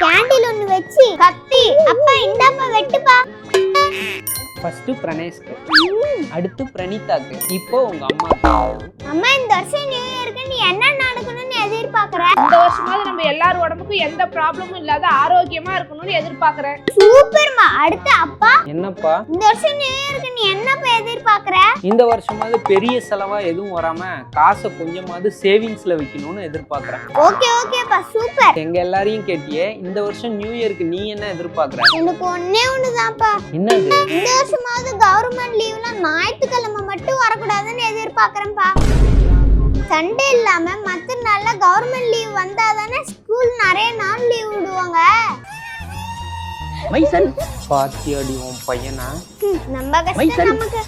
Candle ஒன்னு வச்சு கத்தி அப்பா இந்தாப்பா வெட்டுப்பா. ஃபர்ஸ்ட் பிரணேஷ்க்கு, அடுத்து பிரணீதாக்கு, இப்போ உங்க அம்மா. அம்மா இந்த வருஷம் நியூ இயருக்கு நீ என்ன நடக்கணும்னு எதிர்பார்க்கற? இந்த வருஷமாவது நம்ம எல்லார் உடம்புக்கும் எந்த ப்ராப்ளமும் இல்லாத ஆரோக்கியமா இருக்கணும்னு எதிர்பார்க்கறேன். சூப்பர்மா. அடுத்து அப்பா, என்னப்பா இந்த வருஷம் நியூ இயருக்கு நீ என்னப்பா எதிர்பார்க்கற? இந்த வருஷமாவது பெரிய செலவா எதுவும் வராம காசை கொஞ்சமாவது சேவிங்ஸ்ல வைக்கணும்னு எதிர்பார்க்கறேன். ஓகே ஓகேப்பா சூப்பர். எங்க எல்லாரையும் கேட்டியே, இந்த வருஷம் நியூ இயருக்கு நீ என்ன எதிர்பார்க்கற? எனக்கு ஒண்ணே ஒண்ணுதான்ப்பா. என்னது? இந்த வருஷமாவது கவர்மெண்ட் லீவ்ல ஞாயிற்றுக்கிழமை மட்டும் வரக்கூடாதுன்னு எதிர்பார்க்கறேன்ப்பா. சண்டே இல்லாம மத்த நாள்ல கவர்மெண்ட் லீவ் வந்தாதானே ஸ்கூல் நிறைய நாள் லீவ் விடுவாங்க. பாத்தியாடி உன் பையனா? நம்ம கஷ்டம் நமக்கு